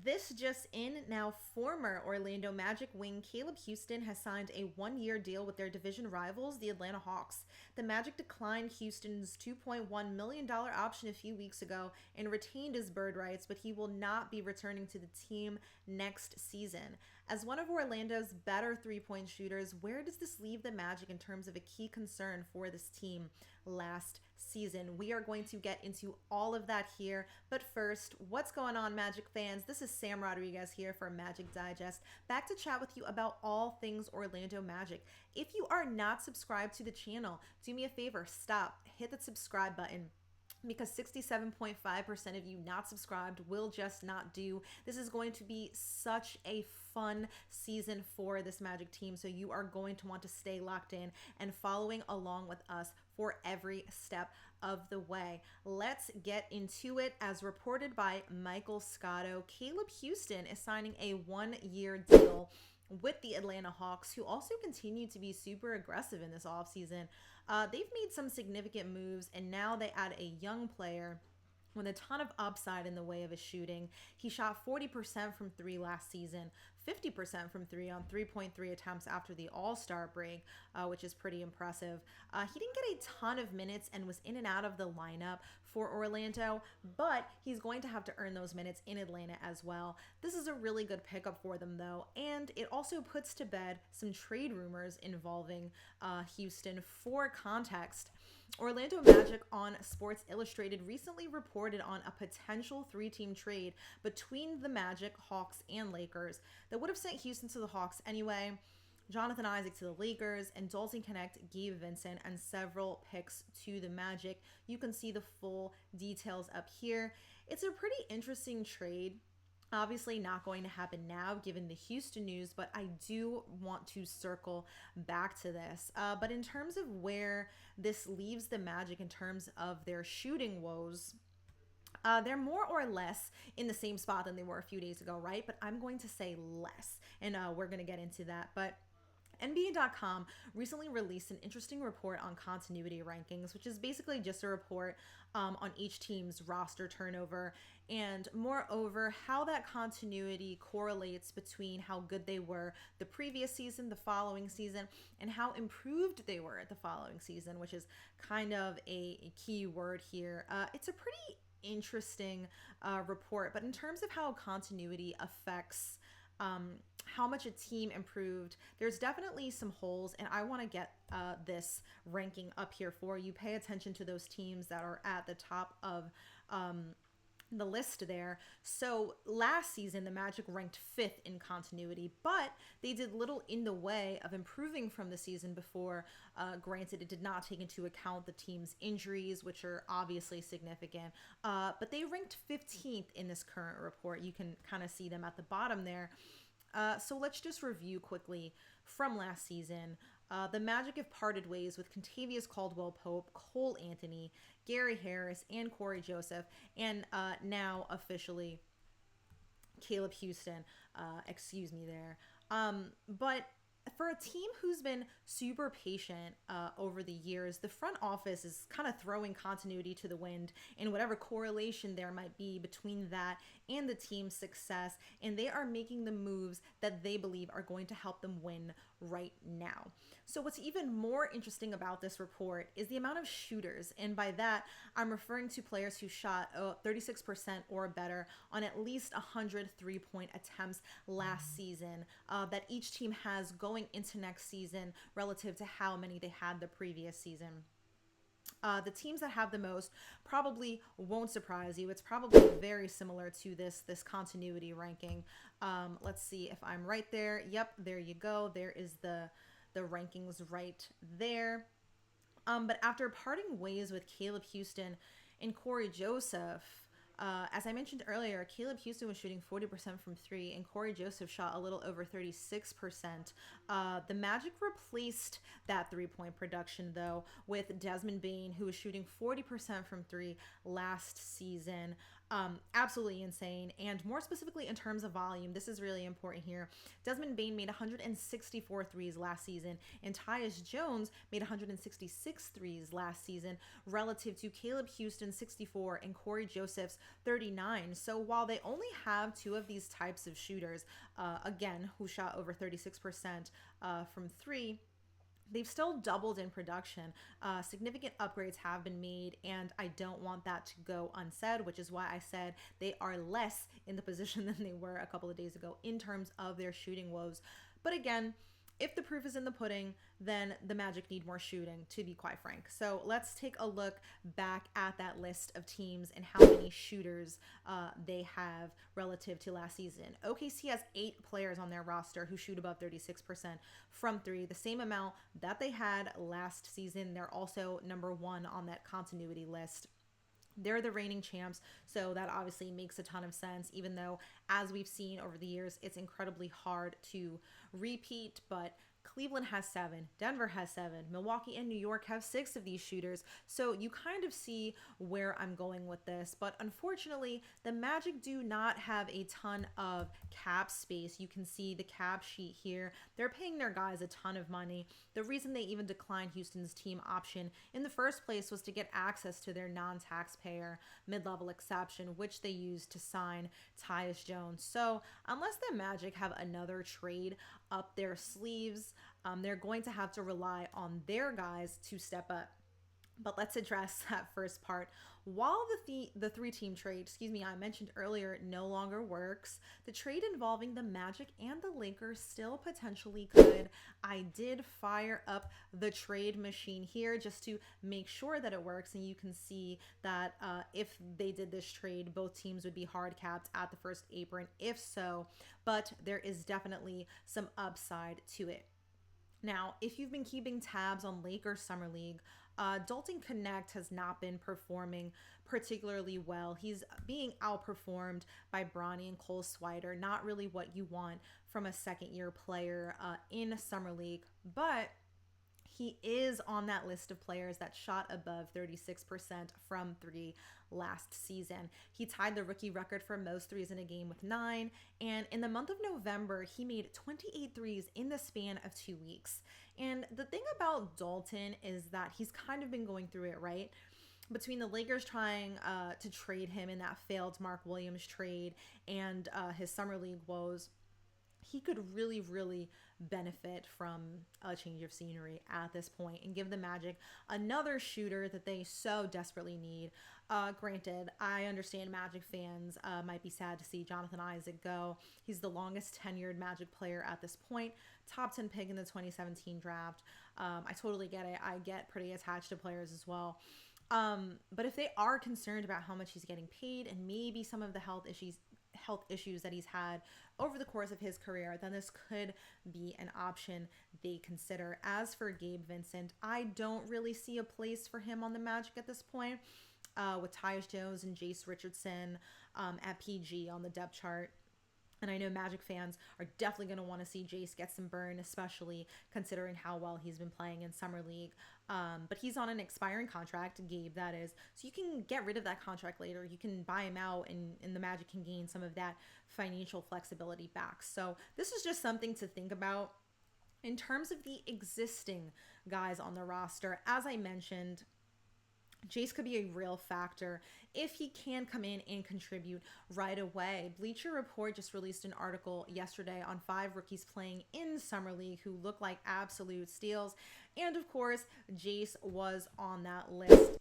This just in, now former Orlando Magic wing Caleb Houstan has signed a one-year deal with their division rivals, the Atlanta Hawks. The Magic declined Houston's $2.1 million option a few weeks ago and retained his bird rights, but he will not be returning to the team next season. As one of Orlando's better three-point shooters, where does this leave the Magic in terms of a key concern for this team last season? We are going to get into all of that here, but first, what's going on, Magic fans? This is Sam Rodriguez here for Magic Digest, back to chat with you about all things Orlando Magic. If you are not subscribed to the channel, do me a favor, stop, hit that subscribe button, because 67.5% of you not subscribed will just not do. This is going to be such a fun season for this Magic team, so you are going to want to stay locked in and following along with us for every step of the way. Let's get into it. As reported by Michael Scotto, Caleb Houstan is signing a one-year deal with the Atlanta Hawks, who also continue to be super aggressive in this offseason. They've made some significant moves, and now they add a young player with a ton of upside in the way of his shooting. He shot 40% from three last season, 50% from three on 3.3 attempts after the All-Star break, which is pretty impressive. He didn't get a ton of minutes and was in and out of the lineup for Orlando, but he's going to have to earn those minutes in Atlanta as well. This is a really good pickup for them, though, and it also puts to bed some trade rumors involving Houstan. For context, Orlando Magic on Sports Illustrated recently reported on a potential three-team trade between the Magic, Hawks, and Lakers that would have sent Houstan to the Hawks anyway, Jonathan Isaac to the Lakers, and Dalton Connect, Gabe Vincent, and several picks to the Magic. You can see the full details up here. It's a pretty interesting trade. Obviously not going to happen now given the Houston news, but I do want to circle back to this. But in terms of where this leaves the Magic in terms of their shooting woes, they're more or less in the same spot than they were a few days ago, right? But I'm going to say less, and we're going to get into that. But NBA.com recently released an interesting report on continuity rankings, which is basically just a report on each team's roster turnover and, moreover, how that continuity correlates between how good they were the previous season, the following season, and how improved they were the following season, which is kind of a key word here. It's a pretty interesting report, but in terms of how continuity affects how much a team improved, there's definitely some holes, and I want to get this ranking up here for you. Pay attention to those teams that are at the top of the list there. So last season, the Magic ranked 5th in continuity, but they did little in the way of improving from the season before. Granted, it did not take into account the team's injuries, which are obviously significant, but they ranked 15th in this current report. You can kind of see them at the bottom there. So let's just review quickly from last season. The Magic have parted ways with Kentavious Caldwell-Pope, Cole Anthony, Gary Harris, and Corey Joseph, and now officially Caleb Houstan. Excuse me there. But for a team who's been super patient over the years, the front office is kind of throwing continuity to the wind and whatever correlation there might be between that and the team's success, and they are making the moves that they believe are going to help them win right now. So what's even more interesting about this report is the amount of shooters, and by that I'm referring to players who shot 36% or better on at least 100 three-point attempts last season, that each team has going into next season relative to how many they had the previous season. The teams that have the most probably won't surprise you. It's probably very similar to this continuity ranking. Let's see if I'm right there. Yep, there you go. There is the rankings right there. But after parting ways with Caleb Houstan and Corey Joseph, as I mentioned earlier, Caleb Houstan was shooting 40% from three, and Corey Joseph shot a little over 36%. The Magic replaced that three-point production, though, with Desmond Bane, who was shooting 40% from three last season. Absolutely insane. And more specifically in terms of volume, this is really important here. Desmond Bane made 164 threes last season, and Tyus Jones made 166 threes last season, relative to Caleb Houstan 64 and Corey Joseph's 39. So while they only have two of these types of shooters, again, who shot over 36% from three, they've still doubled in production. Significant upgrades have been made, and I don't want that to go unsaid, which is why I said they are less in the position than they were a couple of days ago in terms of their shooting woes. But again, if the proof is in the pudding, then the Magic need more shooting, to be quite frank. So let's take a look back at that list of teams and how many shooters they have relative to last season. OKC has 8 players on their roster who shoot above 36% from three, the same amount that they had last season. They're also number 1 on that continuity list. They're the reigning champs, so that obviously makes a ton of sense, even though, as we've seen over the years, it's incredibly hard to repeat. But Cleveland has 7, Denver has 7, Milwaukee and New York have 6 of these shooters. So you kind of see where I'm going with this. But unfortunately, the Magic do not have a ton of cap space. You can see the cap sheet here. They're paying their guys a ton of money. The reason they even declined Houston's team option in the first place was to get access to their non-taxpayer mid-level exception, which they used to sign Tyus Jones. So unless the Magic have another trade up their sleeves, they're going to have to rely on their guys to step up. But let's address that first part. While the 3-team trade, I mentioned earlier, no longer works, the trade involving the Magic and the Lakers still potentially could. I did fire up the trade machine here just to make sure that it works, and you can see that if they did this trade, both teams would be hard capped at the first apron, if so, but there is definitely some upside to it. Now, if you've been keeping tabs on Lakers Summer League, Dalton Connect has not been performing particularly well. He's being outperformed by Bronny and Cole Swider. Not really what you want from a second-year player in Summer League, but he is on that list of players that shot above 36% from three last season. He tied the rookie record for most threes in a game with 9, and in the month of November, he made 28 threes in the span of 2 weeks. And the thing about Dalton is that he's kind of been going through it, right? Between the Lakers trying to trade him in that failed Mark Williams trade and his Summer League woes, he could really benefit from a change of scenery at this point and give the Magic another shooter that they so desperately need. Granted, I understand Magic fans might be sad to see Jonathan Isaac go. He's the longest tenured Magic player at this point, top 10 pick in the 2017 draft. I totally get it. I get pretty attached to players as well. But if they are concerned about how much he's getting paid and maybe some of the health issues that he's had over the course of his career, then this could be an option they consider. As for Gabe Vincent, I don't really see a place for him on the Magic at this point, with Tyus Jones and Jace Richardson at PG on the depth chart. And I know Magic fans are definitely going to want to see Jace get some burn, especially considering how well he's been playing in Summer League. But he's on an expiring contract, Gabe, that is. So you can get rid of that contract later. You can buy him out, and the Magic can gain some of that financial flexibility back. So this is just something to think about. In terms of the existing guys on the roster, as I mentioned, Jace could be a real factor if he can come in and contribute right away. Bleacher Report just released an article yesterday on 5 rookies playing in Summer League who look like absolute steals. And of course, Jace was on that list.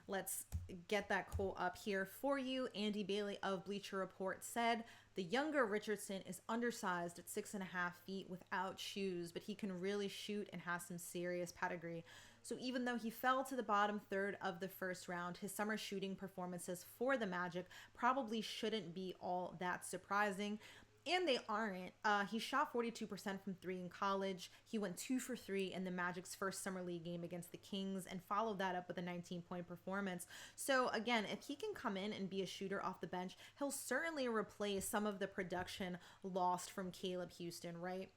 Let's get that quote up here for you. Andy Bailey of Bleacher Report said, "The younger Richardson is undersized at 6.5 feet without shoes, but he can really shoot and has some serious pedigree. So even though he fell to the bottom third of the first round, his summer shooting performances for the Magic probably shouldn't be all that surprising." And they aren't. He shot 42% from 3 in college. He went 2 for 3 in the Magic's first Summer League game against the Kings and followed that up with a 19-point performance. So again, if he can come in and be a shooter off the bench, he'll certainly replace some of the production lost from Caleb Houstan, right?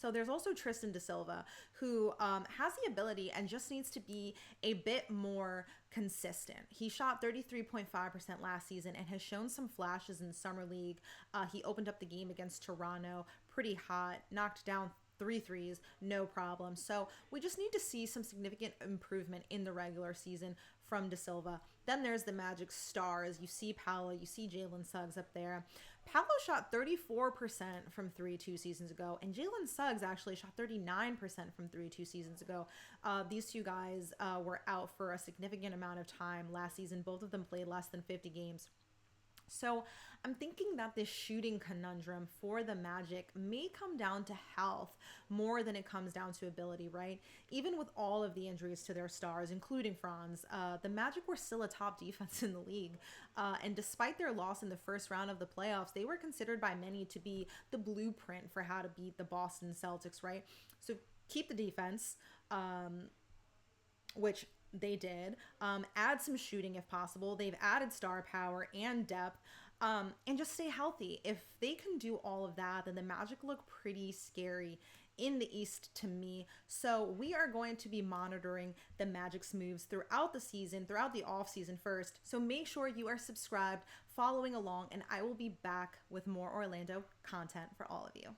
So there's also Tristan da Silva, who has the ability and just needs to be a bit more consistent. He shot 33.5% last season and has shown some flashes in Summer League. He opened up the game against Toronto pretty hot, knocked down 3 threes, no problem. So we just need to see some significant improvement in the regular season from da Silva. Then there's the Magic stars. You see Paolo, you see Jalen Suggs up there. Paolo shot 34% from 3 2 seasons ago, and Jalen Suggs actually shot 39% from 3 2 seasons ago. These two guys were out for a significant amount of time last season. Both of them played less than 50 games. So I'm thinking that this shooting conundrum for the Magic may come down to health more than it comes down to ability, right? Even with all of the injuries to their stars, including Franz, the Magic were still a top defense in the league. And despite their loss in the first round of the playoffs, they were considered by many to be the blueprint for how to beat the Boston Celtics, right? So keep the defense, which they did. Add some shooting if possible. They've added star power and depth, and just stay healthy. If they can do all of that, then the Magic look pretty scary in the East to me. So we are going to be monitoring the Magic's moves throughout the season, throughout the off season first. So make sure you are subscribed, following along, and I will be back with more Orlando content for all of you.